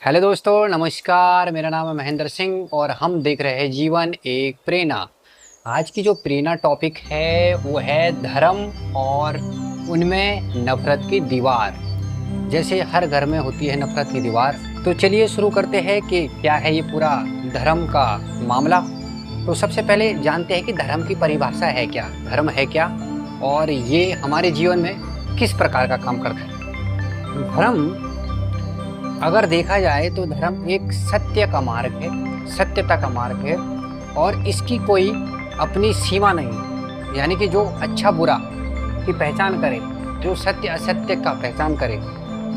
Hello दोस्तों, नमस्कार। मेरा नाम है महेंद्र सिंह और हम देख रहे हैं जीवन एक प्रेरणा। आज की जो प्रेरणा टॉपिक है वो है धर्म और उनमें नफरत की दीवार। जैसे हर घर में होती है नफरत की दीवार, तो चलिए शुरू करते हैं कि क्या है ये पूरा धर्म का मामला। तो सबसे पहले जानते हैं कि धर्म की परिभाषा है क्या, धर्म है क्या और ये हमारे जीवन में किस प्रकार का काम करता है। धर्म अगर देखा जाए तो धर्म एक सत्य का मार्ग है, सत्यता का मार्ग है और इसकी कोई अपनी सीमा नहीं। यानी कि जो अच्छा बुरा की पहचान करे, जो सत्य असत्य का पहचान करे,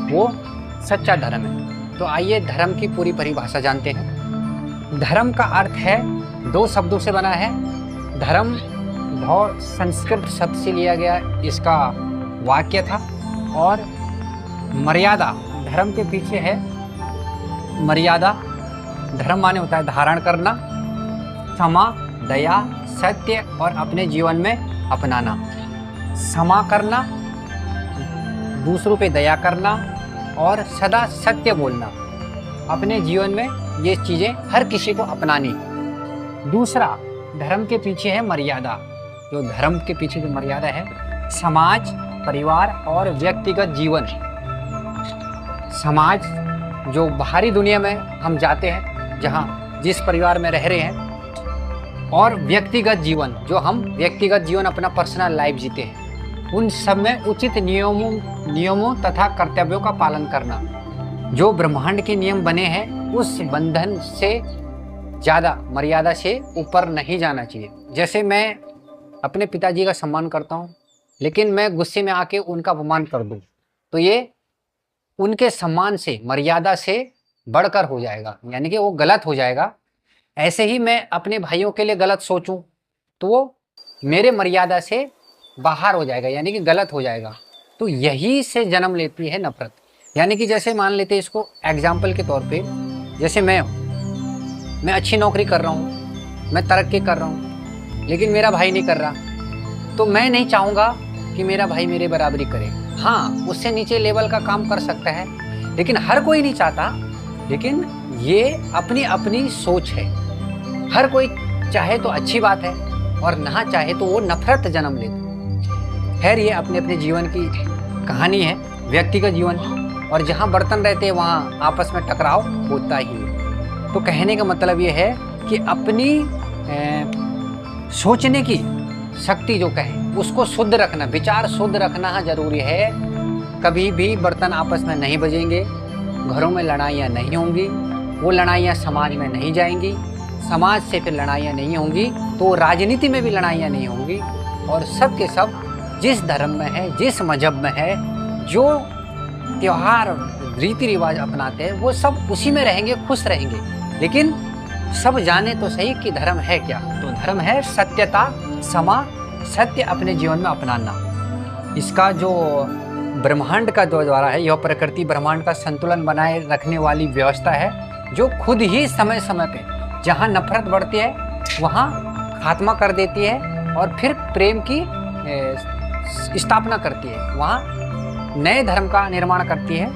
वो सच्चा धर्म है। तो आइए धर्म की पूरी परिभाषा जानते हैं। धर्म का अर्थ है, दो शब्दों से बना है। धर्म बहुत संस्कृत शब्द से लिया गया इसका वाक्य था। और मर्यादा, धर्म के पीछे है मर्यादा। धर्म माने होता है धारण करना, क्षमा, दया, सत्य और अपने जीवन में अपनाना। क्षमा करना, दूसरों पे दया करना और सदा सत्य बोलना। अपने जीवन में ये चीज़ें हर किसी को अपनानी। दूसरा, धर्म के पीछे है मर्यादा। जो धर्म के पीछे जो मर्यादा है, समाज, परिवार और व्यक्तिगत जीवन। समाज, जो बाहरी दुनिया में हम जाते हैं, जहाँ जिस परिवार में रह रहे हैं, और व्यक्तिगत जीवन, जो हम व्यक्तिगत जीवन अपना पर्सनल लाइफ जीते हैं, उन सब में उचित नियमों तथा कर्तव्यों का पालन करना। जो ब्रह्मांड के नियम बने हैं उस बंधन से ज़्यादा, मर्यादा से ऊपर नहीं जाना चाहिए। जैसे मैं अपने पिताजी का सम्मान करता हूँ, लेकिन मैं गुस्से में आके उनका अपमान कर दूँ, तो ये उनके सम्मान से, मर्यादा से बढ़कर हो जाएगा, यानी कि वो गलत हो जाएगा। ऐसे ही मैं अपने भाइयों के लिए गलत सोचूं तो वो मेरे मर्यादा से बाहर हो जाएगा, यानी कि गलत हो जाएगा। तो यही से जन्म लेती है नफरत। यानी कि जैसे मान लेते हैं इसको एग्जाम्पल के तौर पे, जैसे मैं अच्छी नौकरी कर रहा हूँ, मैं तरक्की कर रहा हूँ, लेकिन मेरा भाई नहीं कर रहा, तो मैं नहीं चाहूँगा कि मेरा भाई मेरे बराबरी करे। हाँ, उससे नीचे लेवल का काम कर सकता है, लेकिन हर कोई नहीं चाहता। लेकिन ये अपनी अपनी सोच है। हर कोई चाहे तो अच्छी बात है और ना चाहे तो वो नफरत जन्म लेता। खैर, ये अपने अपने जीवन की कहानी है, व्यक्तिगत जीवन। और जहाँ बर्तन रहते हैं वहाँ आपस में टकराव होता ही है। तो कहने का मतलब ये है कि अपनी सोचने की शक्ति जो कहें उसको शुद्ध रखना, विचार शुद्ध रखना जरूरी है। कभी भी बर्तन आपस में नहीं बजेंगे, घरों में लड़ाइयाँ नहीं होंगी, वो लड़ाइयाँ समाज में नहीं जाएंगी, समाज से फिर लड़ाइयाँ नहीं होंगी तो राजनीति में भी लड़ाइयाँ नहीं होंगी। और सब के सब जिस धर्म में है, जिस मजहब में है, जो त्यौहार रीति रिवाज अपनाते हैं, वो सब उसी में रहेंगे, खुश रहेंगे। लेकिन सब जाने तो सही कि धर्म है क्या। तो धर्म है सत्यता, क्षमा, सत्य अपने जीवन में अपनाना। इसका जो ब्रह्मांड का द्वारा है, यह प्रकृति ब्रह्मांड का संतुलन बनाए रखने वाली व्यवस्था है, जो खुद ही समय समय पे जहाँ नफरत बढ़ती है वहाँ खात्मा कर देती है और फिर प्रेम की स्थापना करती है, वहाँ नए धर्म का निर्माण करती है।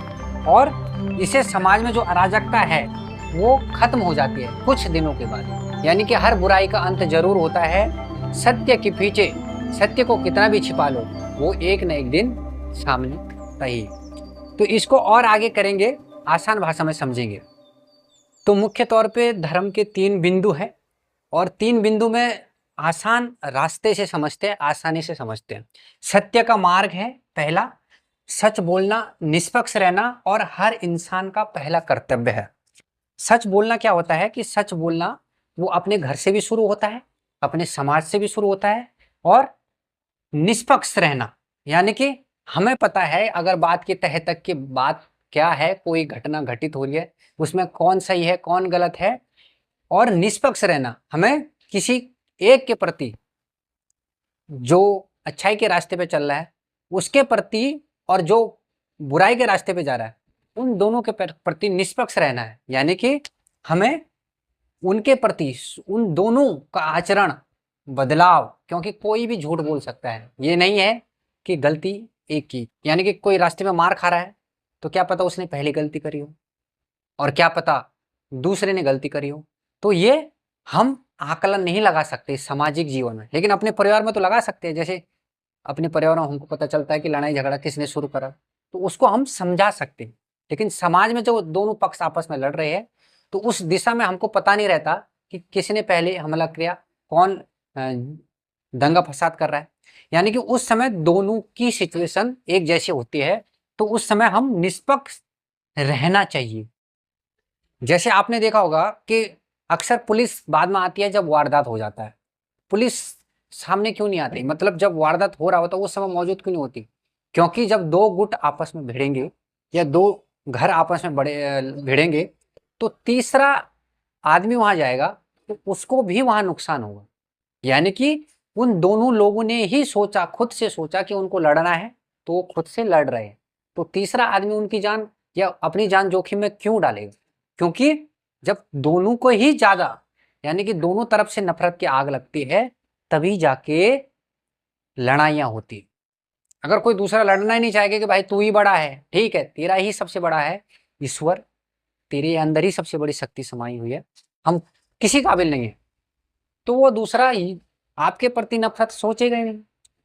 और इसे समाज में जो अराजकता है वो खत्म हो जाती है कुछ दिनों के बाद। यानी कि हर बुराई का अंत जरूर होता है। सत्य के पीछे, सत्य को कितना भी छिपा लो, वो एक न एक दिन सामने सही। तो इसको और आगे करेंगे, आसान भाषा में समझेंगे। तो मुख्य तौर पे धर्म के 3 बिंदु हैं और 3 बिंदु में आसान रास्ते से समझते हैं, आसानी से समझते हैं। सत्य का मार्ग है पहला, सच बोलना, निष्पक्ष रहना और हर इंसान का पहला कर्तव्य है। सच बोलना क्या होता है कि सच बोलना वो अपने घर से भी शुरू होता है, अपने समाज से भी शुरू होता है। और निष्पक्ष रहना, यानी कि हमें पता है अगर बात की तह तक की बात क्या है, कोई घटना घटित हो रही है, उसमें कौन सही है कौन गलत है। और निष्पक्ष रहना, हमें किसी एक के प्रति जो अच्छाई के रास्ते पे चल रहा है उसके प्रति, और जो बुराई के रास्ते पे जा रहा है उन दोनों के प्रति निष्पक्ष रहना है। यानी कि हमें उनके प्रति, उन दोनों का आचरण, बदलाव, क्योंकि कोई भी झूठ बोल सकता है। ये नहीं है कि गलती एक की, यानी कि कोई रास्ते में मार खा रहा है तो क्या पता उसने पहली गलती करी हो। और क्या पता दूसरे ने गलती करी हो। तो ये हम आकलन नहीं लगा सकते सामाजिक जीवन में, लेकिन अपने परिवार में तो लगा सकते हैं। जैसे अपने परिवार में हमको पता चलता है कि लड़ाई झगड़ा किसने शुरू करा, तो उसको हम समझा सकते हैं। लेकिन समाज में जो दोनों पक्ष आपस में लड़ रहे हैं, तो उस दिशा में हमको पता नहीं रहता कि किसने पहले हमला किया, कौन दंगा फसाद कर रहा है। यानी कि उस समय दोनों की सिचुएशन एक जैसी होती है, तो उस समय हम निष्पक्ष रहना चाहिए। जैसे आपने देखा होगा कि अक्सर पुलिस बाद में आती है जब वारदात हो जाता है। पुलिस सामने क्यों नहीं आती, मतलब जब वारदात हो रहा होता है उस समय मौजूद क्यों नहीं होती? क्योंकि जब दो गुट आपस में भिड़ेंगे या दो घर आपस में भिड़ेंगे, तो तीसरा आदमी वहां जाएगा तो उसको भी वहां नुकसान होगा। यानी कि उन दोनों लोगों ने ही सोचा, खुद से सोचा कि उनको लड़ना है, तो वो खुद से लड़ रहे हैं। तो तीसरा आदमी उनकी जान या अपनी जान जोखिम में क्यों डालेगा? क्योंकि जब दोनों को ही ज्यादा, यानी कि दोनों तरफ से नफरत की आग लगती है, तभी जाके लड़ाइयां होती। अगर कोई दूसरा लड़ना ही नहीं चाहेगा कि भाई तू ही बड़ा है, ठीक है, तेरा ही सबसे बड़ा है ईश्वर, तेरे अंदर ही सबसे बड़ी शक्ति समाई हुई है, हम किसी काबिल नहीं है, तो वो दूसरा ही आपके प्रति नफरत सोचेगा ही नहीं।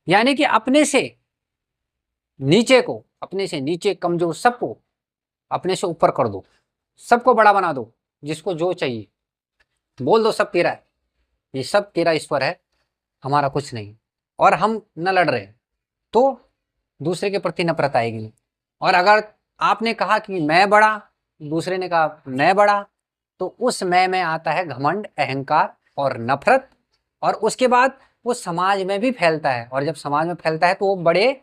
यानी कि अपने से नीचे को, अपने से नीचे कमजोर सबको अपने से ऊपर कर दो, सबको बड़ा बना दो, जिसको जो चाहिए बोल दो सब तेरा है, ये सब तेरा ईश्वर है, हमारा कुछ नहीं, और हम न लड़ रहे, तो दूसरे के प्रति नफरत आएगी। और अगर आपने कहा कि मैं बड़ा, दूसरे ने कहा मैं बड़ा, तो उस मैं में आता है घमंड, अहंकार और नफरत, और उसके बाद वो समाज में भी फैलता है, और जब समाज में फैलता है तो वो बड़े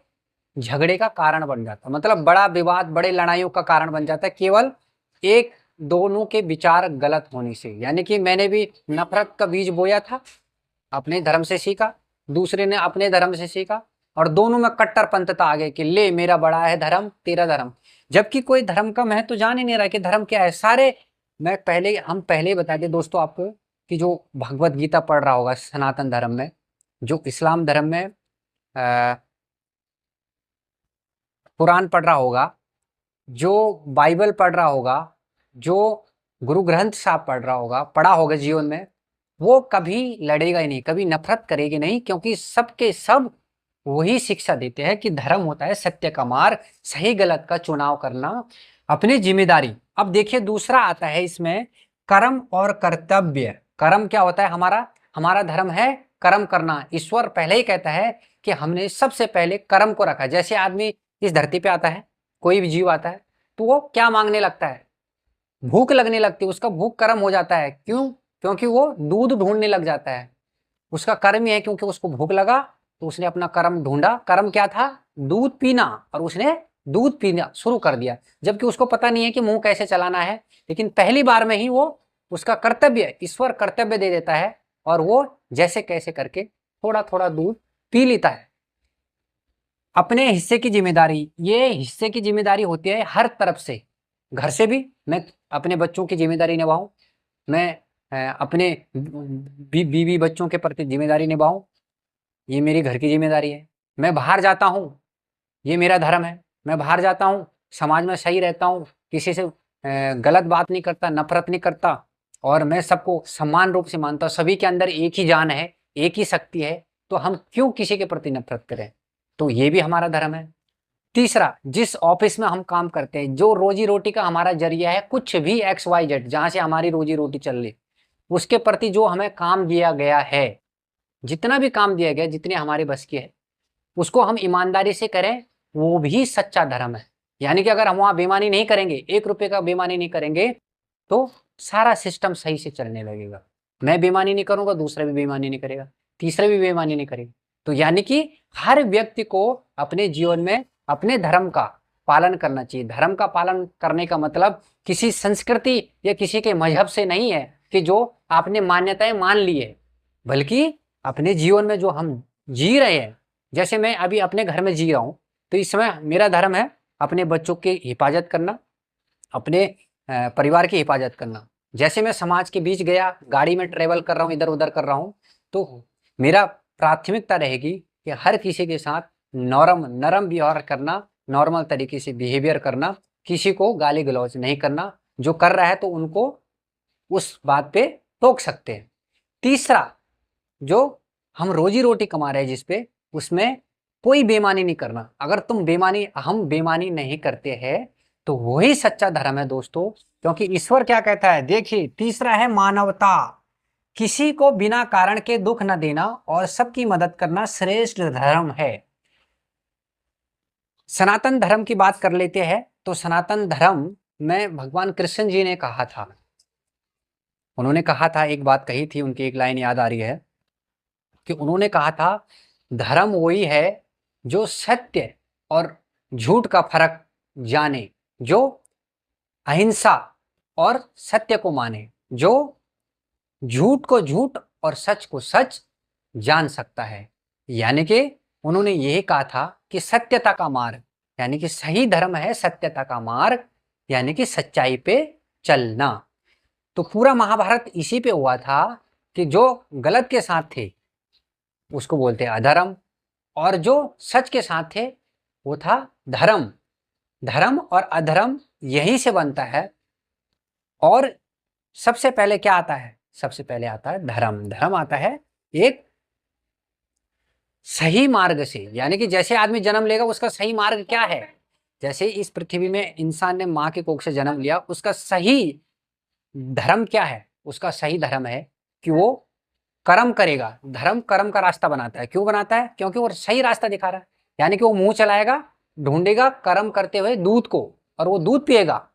झगड़े का कारण बन जाता है, मतलब बड़ा विवाद, बड़े लड़ाइयों का कारण बन जाता है, केवल एक दोनों के विचार गलत होने से। यानी कि मैंने भी नफरत का बीज बोया था, अपने धर्म से सीखा, दूसरे ने अपने धर्म से सीखा, और दोनों में कट्टरपंथता आ गई कि ले मेरा बड़ा है धर्म, तेरा धर्म, जबकि कोई धर्म का महत्व तो जान ही नहीं रहा कि धर्म क्या है। सारे हम पहले ही बता दें दोस्तों आपको कि जो भगवत गीता पढ़ रहा होगा सनातन धर्म में, जो इस्लाम धर्म में कुरान पढ़ रहा होगा, जो बाइबल पढ़ रहा होगा, जो गुरु ग्रंथ साहब पढ़ा होगा जीवन में, वो कभी लड़ेगा ही नहीं, कभी नफरत करेगी नहीं, क्योंकि सबके सब वही शिक्षा देते हैं कि धर्म होता है सत्य का मार्ग, सही गलत का चुनाव करना, अपनी जिम्मेदारी। अब देखिए दूसरा आता है इसमें कर्म और कर्तव्य। कर्म क्या होता है? हमारा धर्म है कर्म करना। ईश्वर पहले ही कहता है कि हमने सबसे पहले कर्म को रखा। जैसे आदमी इस धरती पे आता है, कोई भी जीव आता है, तो वो क्या मांगने लगता है? भूख लगने लगती है, उसका भूख कर्म हो जाता है। क्यों? क्योंकि वो दूध ढूंढने लग जाता है, उसका कर्म ही है, क्योंकि उसको भूख लगा तो उसने अपना कर्म ढूंढा। कर्म क्या था? दूध पीना, और उसने दूध पीना शुरू कर दिया, जबकि उसको पता नहीं है कि मुंह कैसे चलाना है। लेकिन पहली बार में ही वो उसका कर्तव्य, ईश्वर कर्तव्य दे देता है, और वो जैसे कैसे करके थोड़ा थोड़ा दूध पी लेता है। अपने हिस्से की जिम्मेदारी, ये हिस्से की जिम्मेदारी होती है हर तरफ से। घर से भी मैं अपने बच्चों की जिम्मेदारी निभाऊं, मैं अपने बीवी बच्चों के प्रति जिम्मेदारी निभाऊं, ये मेरी घर की जिम्मेदारी है। मैं बाहर जाता हूँ, ये मेरा धर्म है, मैं बाहर जाता हूँ, समाज में सही रहता हूँ, किसी से गलत बात नहीं करता, नफरत नहीं करता, और मैं सबको समान रूप से मानता हूँ। सभी के अंदर एक ही जान है, एक ही शक्ति है, तो हम क्यों किसी के प्रति नफरत करें? तो ये भी हमारा धर्म है। तीसरा, जिस ऑफिस में हम काम करते हैं, जो रोजी रोटी का हमारा जरिया है, कुछ भी XYZ जहां से हमारी रोजी रोटी चल रही, उसके प्रति जो हमें काम दिया गया है, जितना भी काम दिया गया, जितने हमारे बस की है, उसको हम ईमानदारी से करें, वो भी सच्चा धर्म है। यानी कि अगर हम वहां बेईमानी नहीं करेंगे, 1 रुपए का बेईमानी नहीं करेंगे, तो सारा सिस्टम सही से चलने लगेगा। मैं बेईमानी नहीं करूंगा, दूसरा भी बेईमानी नहीं करेगा, तीसरा भी बेईमानी नहीं करेगा। तो यानी कि हर व्यक्ति को अपने जीवन में अपने धर्म का पालन करना चाहिए। धर्म का पालन करने का मतलब किसी संस्कृति या किसी के मजहब से नहीं है कि जो आपने मान्यताएं मान ली है, बल्कि अपने जीवन में जो हम जी रहे हैं, जैसे मैं अभी अपने घर में जी रहा हूं, तो इस समय मेरा धर्म है अपने बच्चों की हिफाजत करना, अपने परिवार की हिफाजत करना। जैसे मैं समाज के बीच गया, गाड़ी में ट्रेवल कर रहा हूँ, इधर उधर कर रहा हूँ, तो मेरा प्राथमिकता रहेगी कि हर किसी के साथ नरम व्यवहार करना, नॉर्मल तरीके से बिहेवियर करना, किसी को गाली गलौज नहीं करना, जो कर रहा है तो उनको उस बात पे टोक सकते हैं। तीसरा, जो हम रोजी रोटी कमा रहे हैं जिस पे, उसमें कोई बेईमानी नहीं करना। अगर हम बेईमानी नहीं करते हैं तो वही सच्चा धर्म है दोस्तों। क्योंकि ईश्वर क्या कहता है, देखिए तीसरा है मानवता। किसी को बिना कारण के दुख न देना और सबकी मदद करना श्रेष्ठ धर्म है। सनातन धर्म की बात कर लेते हैं तो सनातन धर्म में भगवान कृष्ण जी ने कहा था, उन्होंने कहा था, एक बात कही थी, उनकी एक लाइन याद आ रही है कि उन्होंने कहा था, धर्म वही है जो सत्य और झूठ का फर्क जाने, जो अहिंसा और सत्य को माने, जो झूठ को झूठ और सच को सच जान सकता है। यानी कि उन्होंने यही कहा था कि सत्यता का मार्ग, यानी कि सही धर्म है सत्यता का मार्ग, यानी कि सच्चाई पे चलना। तो पूरा महाभारत इसी पे हुआ था कि जो गलत के साथ थे उसको बोलते हैं अधर्म, और जो सच के साथ थे वो था धर्म। धर्म और अधर्म यहीं से बनता है। और सबसे पहले क्या आता है, सबसे पहले आता है धर्म। धर्म आता है एक सही मार्ग से, यानी कि जैसे आदमी जन्म लेगा उसका सही मार्ग क्या है, जैसे इस पृथ्वी में इंसान ने माँ के कोख से जन्म लिया, उसका सही धर्म क्या है, उसका सही धर्म है कि वो कर्म करेगा। धर्म कर्म का रास्ता बनाता है। क्यों बनाता है? क्योंकि वो सही रास्ता दिखा रहा है। यानी कि वो मुंह चलाएगा, ढूंढेगा कर्म करते हुए दूध को, और वो दूध पिएगा,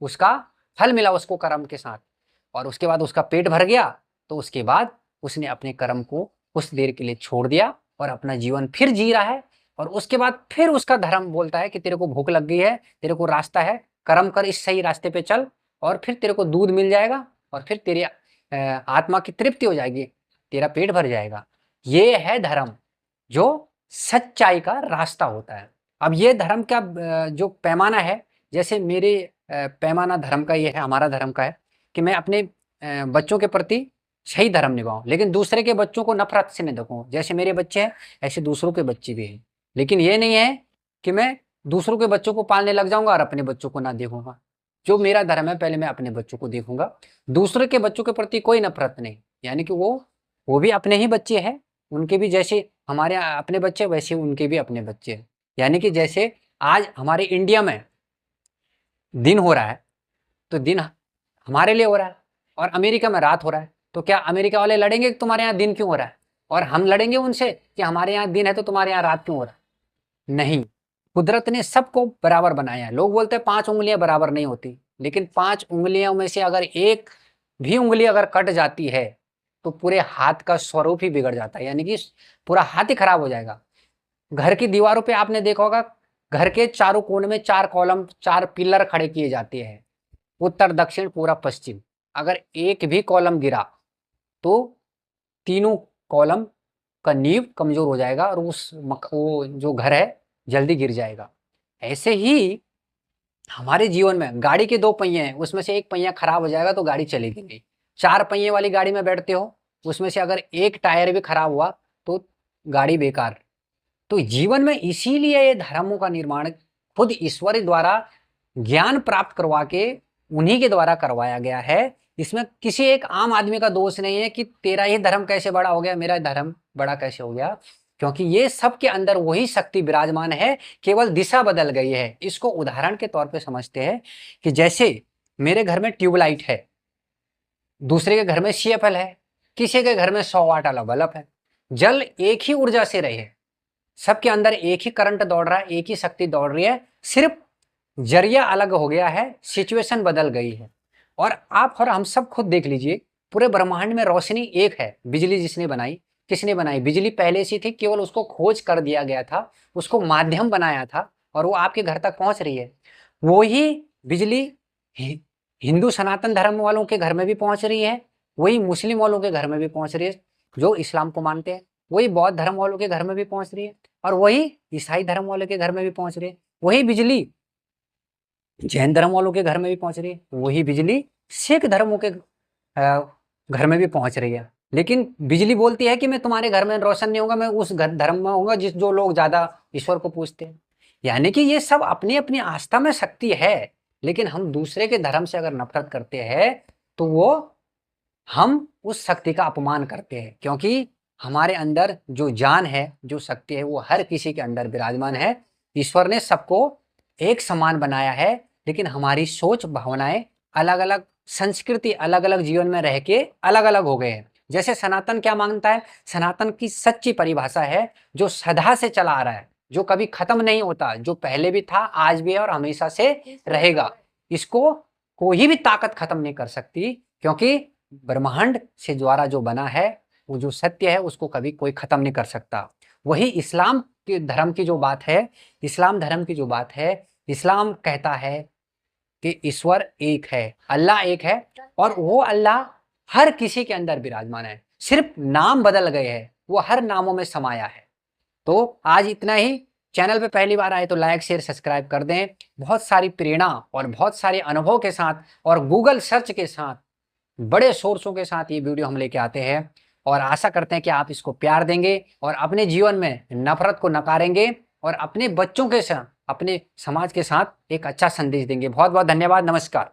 उसका फल मिला उसको कर्म के साथ, और उसके बाद उसका पेट भर गया, तो उसके बाद उसने अपने कर्म को कुछ देर के लिए छोड़ दिया और अपना जीवन फिर जी रहा है। और उसके बाद फिर उसका धर्म बोलता है कि तेरे को भूख लग गई है, तेरे को रास्ता है, कर्म कर, इस सही रास्ते पे चल, और फिर तेरे को दूध मिल जाएगा, और फिर तेरी आत्मा की तृप्ति हो जाएगी, तेरा पेट भर जाएगा। ये है धर्म, जो सच्चाई का रास्ता होता है। अब ये धर्म का जो पैमाना है, जैसे मेरे पैमाना धर्म का ये है, हमारा धर्म का है कि मैं अपने बच्चों के प्रति सही धर्म निभाऊं, लेकिन दूसरे के बच्चों को नफरत से नहीं देखूं। जैसे मेरे बच्चे हैं ऐसे दूसरों के बच्चे भी हैं, लेकिन ये नहीं है कि मैं दूसरों के बच्चों को पालने लग जाऊंगा और अपने बच्चों को ना देखूंगा। जो मेरा धर्म है, पहले मैं अपने बच्चों को देखूंगा, दूसरे के बच्चों के प्रति कोई नफरत नहीं। यानी कि वो भी अपने ही बच्चे हैं, उनके भी जैसे हमारे अपने बच्चे वैसे उनके भी अपने बच्चे हैं। यानी कि जैसे आज हमारे इंडिया में दिन हो रहा है तो दिन हमारे लिए हो रहा है, और अमेरिका में रात हो रहा है, तो क्या अमेरिका वाले लड़ेंगे कि तुम्हारे यहाँ दिन क्यों हो रहा है, और हम लड़ेंगे उनसे कि हमारे यहाँ दिन है तो तुम्हारे यहाँ रात क्यों हो रहा है? नहीं, कुदरत ने सबको बराबर बनाया है। लोग बोलते हैं 5 उंगलियां बराबर नहीं होती, लेकिन 5 उंगलियों में से अगर एक भी उंगली अगर कट जाती है तो पूरे हाथ का स्वरूप ही बिगड़ जाता है, यानी कि पूरा हाथ ही खराब हो जाएगा। घर की दीवारों पे आपने देखा होगा, घर के चारों कोने में 4 कॉलम, 4 पिलर खड़े किए जाते हैं, उत्तर दक्षिण पूरा पश्चिम। अगर एक भी कॉलम गिरा तो तीनों कॉलम का नींव कमजोर हो जाएगा और वो जो घर है जल्दी गिर जाएगा। ऐसे ही हमारे जीवन में गाड़ी के 2 पहिए हैं, उसमें से एक पहिया खराब हो जाएगा तो गाड़ी चलेगी नहीं। 4 पहिए वाली गाड़ी में बैठते हो, उसमें से अगर एक टायर भी खराब हुआ तो गाड़ी बेकार। तो जीवन में इसीलिए ये धर्मों का निर्माण खुद ईश्वर द्वारा ज्ञान प्राप्त करवा के उन्हीं के द्वारा करवाया गया है। इसमें किसी एक आम आदमी का दोष नहीं है कि तेरा ही धर्म कैसे बड़ा हो गया, मेरा धर्म बड़ा कैसे हो गया, क्योंकि ये सब के अंदर वही शक्ति विराजमान है, केवल दिशा बदल गई है। इसको उदाहरण के तौर पे समझते हैं कि जैसे मेरे घर में ट्यूबलाइट है, दूसरे के घर में CFL है, किसी के घर में 100 वाट वाला बल्ब है। जल एक ही ऊर्जा से रहे, सबके अंदर एक ही करंट दौड़ रहा है, एक ही शक्ति दौड़ रही है, सिर्फ जरिया अलग हो गया है, सिचुएशन बदल गई है। और आप और हम सब खुद देख लीजिए, पूरे ब्रह्मांड में रोशनी एक है। बिजली जिसने बनाई, किसने बनाई? बिजली पहले से थी, केवल उसको खोज कर दिया गया था, उसको माध्यम बनाया था, और वो आपके घर तक पहुंच रही है। वही बिजली हिंदू सनातन धर्म वालों के घर में भी पहुंच रही है, वही मुस्लिम वालों के घर में भी पहुंच रही है जो इस्लाम को मानते हैं, वही बौद्ध धर्म वालों के घर में भी पहुंच रही है, और वही ईसाई धर्म वालों के घर में भी पहुंच रही है। वही बिजली जैन धर्म वालों के घर में भी पहुंच रही है, वही बिजली सिख धर्मों के घर में भी पहुंच रही है। लेकिन बिजली बोलती है कि मैं तुम्हारे घर में रोशन नहीं होगा, मैं उस धर्म में होगा जो लोग ज्यादा ईश्वर को पूजते हैं। यानी कि ये सब अपनी अपनी आस्था में शक्ति है, लेकिन हम दूसरे के धर्म से अगर नफरत करते हैं तो वो हम उस शक्ति का अपमान करते हैं, क्योंकि हमारे अंदर जो जान है, जो शक्ति है, वो हर किसी के अंदर विराजमान है। ईश्वर ने सबको एक समान बनाया है, लेकिन हमारी सोच भावनाएं अलग अलग, संस्कृति अलग अलग जीवन में रह के अलग अलग हो गए हैं। जैसे सनातन क्या मांगता है, सनातन की सच्ची परिभाषा है जो सदा से चला आ रहा है, जो कभी खत्म नहीं होता, जो पहले भी था, आज भी है और हमेशा से रहेगा। इसको कोई भी ताकत खत्म नहीं कर सकती, क्योंकि ब्रह्मांड से द्वारा जो बना है, वो जो सत्य है, उसको कभी कोई खत्म नहीं कर सकता। वही इस्लाम के धर्म की जो बात है, इस्लाम धर्म की जो बात है, इस्लाम कहता है कि ईश्वर एक है, अल्लाह एक है, और वो अल्लाह हर किसी के अंदर विराजमान है, सिर्फ नाम बदल गए हैं, वो हर नामों में समाया है। तो आज इतना ही। चैनल पे पहली बार आए तो लाइक शेयर सब्सक्राइब कर दें। बहुत सारी प्रेरणा और बहुत सारे अनुभव के साथ और गूगल सर्च के साथ, बड़े सोर्सों के साथ ये वीडियो हम लेके आते हैं, और आशा करते हैं कि आप इसको प्यार देंगे और अपने जीवन में नफरत को नकारेंगे और अपने बच्चों के साथ, अपने समाज के साथ एक अच्छा संदेश देंगे। बहुत बहुत धन्यवाद। नमस्कार।